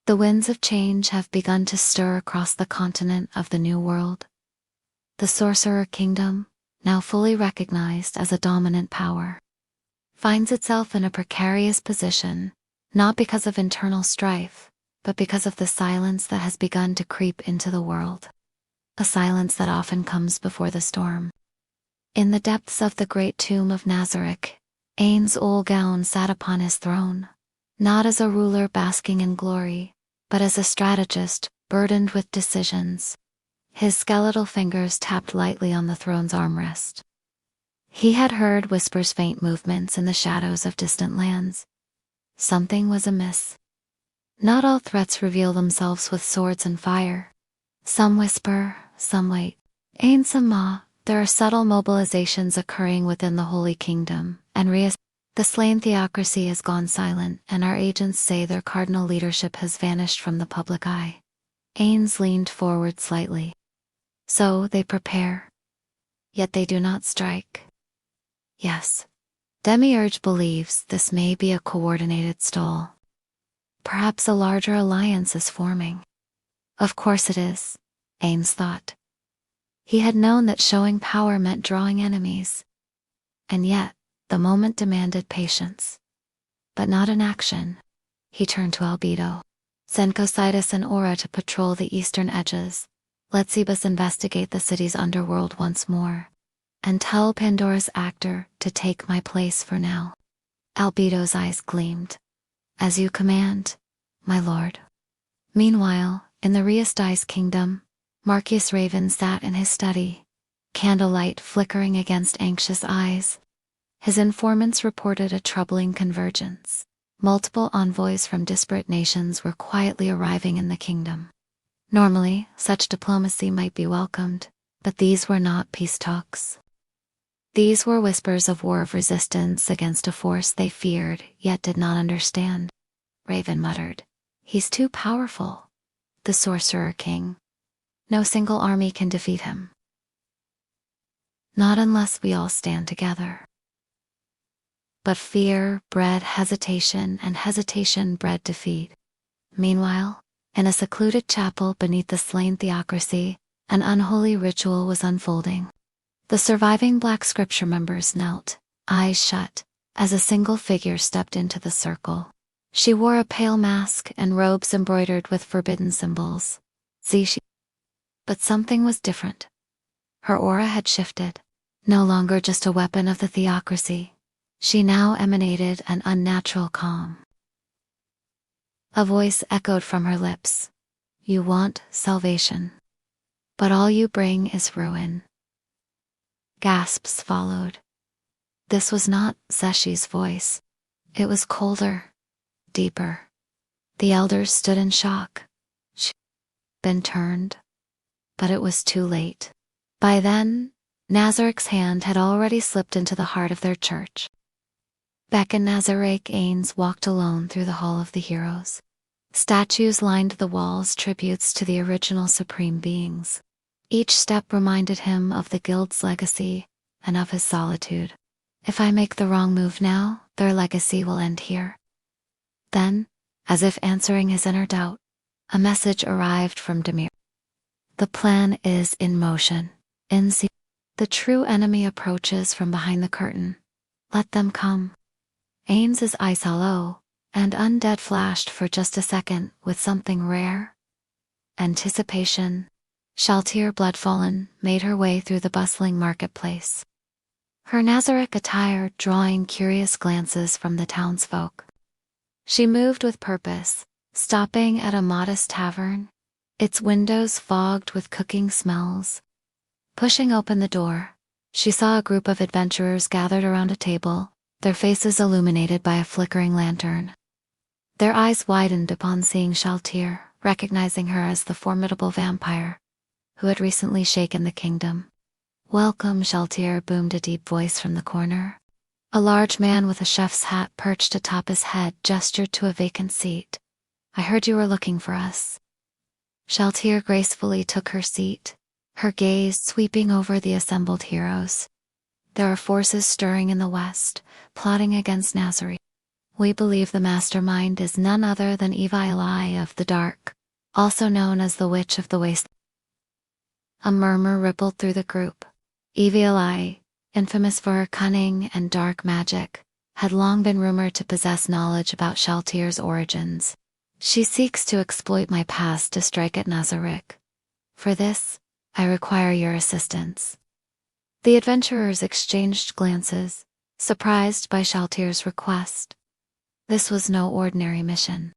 The winds of change have begun to stir across the continent of the New World. The Sorcerer Kingdom, now fully recognized as a dominant power, finds itself in a precarious position, not because of internal strife, but because of the silence that has begun to creep into the world. A silence that often comes before the storm. In the depths of the great tomb of Nazareth, Ain's Ol Gown sat upon his throne, not as a ruler basking in glory, but as a strategist burdened with decisions. His skeletal fingers tapped lightly on the throne's armrest. He had heard whispers, faint movements in the shadows of distant lands. Something was amiss. Not all threats reveal themselves with swords and fire. Some whisper, some wait. Ain Sama, there are subtle mobilizations occurring within the Holy Kingdom, and the slain theocracy has gone silent, and our agents say their cardinal leadership has vanished from the public eye. Ains leaned forward slightly. So they prepare. Yet they do not strike. Yes. Demiurge believes this may be a coordinated stall. Perhaps a larger alliance is forming. Of course it is, Ains thought. He had known that showing power meant drawing enemies. And yet, the moment demanded patience. But not inaction. He turned to Albedo. Send Cositus and Aura to patrol the eastern edges. Let Sebas investigate the city's underworld once more. And tell Pandora's actor to take my place for now. Albedo's eyes gleamed. As you command, my lord. Meanwhile, in the Riasdi's kingdom, Marcus Raven sat in his study, candlelight flickering against anxious eyes. His informants reported a troubling convergence. Multiple envoys from disparate nations were quietly arriving in the kingdom. Normally, such diplomacy might be welcomed, but these were not peace talks. These were whispers of war, of resistance against a force they feared yet did not understand. Raven muttered, "He's too powerful. The Sorcerer King. No single army can defeat him. Not unless we all stand together." But fear bred hesitation, and hesitation bred defeat. Meanwhile, in a secluded chapel beneath the slain theocracy, an unholy ritual was unfolding. The surviving Black Scripture members knelt, eyes shut, as a single figure stepped into the circle. She wore a pale mask and robes embroidered with forbidden symbols. But something was different. Her aura had shifted. No longer just a weapon of the theocracy. She now emanated an unnatural calm. A voice echoed from her lips. You want salvation. But all you bring is ruin. Gasps followed. This was not Seshi's voice. It was colder, deeper. The elders stood in shock. She'd been turned. But it was too late. By then, Nazareth's hand had already slipped into the heart of their church. Beck and Nazareth Ains walked alone through the Hall of the Heroes. Statues lined the walls, tributes to the original supreme beings. Each step reminded him of the guild's legacy and of his solitude. If I make the wrong move now, their legacy will end here. Then, as if answering his inner doubt, a message arrived from Demir. The plan is in motion. The true enemy approaches from behind the curtain. Let them come. Ains's eyes hollow, and undead flashed for just a second with something rare. Anticipation. Shaltir Bloodfallen made her way through the bustling marketplace. Her Nazareth attire drawing curious glances from the townsfolk. She moved with purpose, stopping at a modest tavern, its windows fogged with cooking smells. Pushing open the door, she saw a group of adventurers gathered around a table, their faces illuminated by a flickering lantern. Their eyes widened upon seeing Shaltir, recognizing her as the formidable vampire who had recently shaken the kingdom. Welcome, Shaltir, boomed a deep voice from the corner. A large man with a chef's hat perched atop his head gestured to a vacant seat. I heard you were looking for us. Shaltir gracefully took her seat, her gaze sweeping over the assembled heroes. There are forces stirring in the west, plotting against Nazareth. We believe the mastermind is none other than Evil of the Dark, also known as the Witch of the Waste. A murmur rippled through the group. Evil, infamous for her cunning and dark magic, had long been rumored to possess knowledge about Shaltyr's origins. She seeks to exploit my past to strike at Nazarick. For this, I require your assistance. The adventurers exchanged glances, surprised by Shaltyr's request. This was no ordinary mission.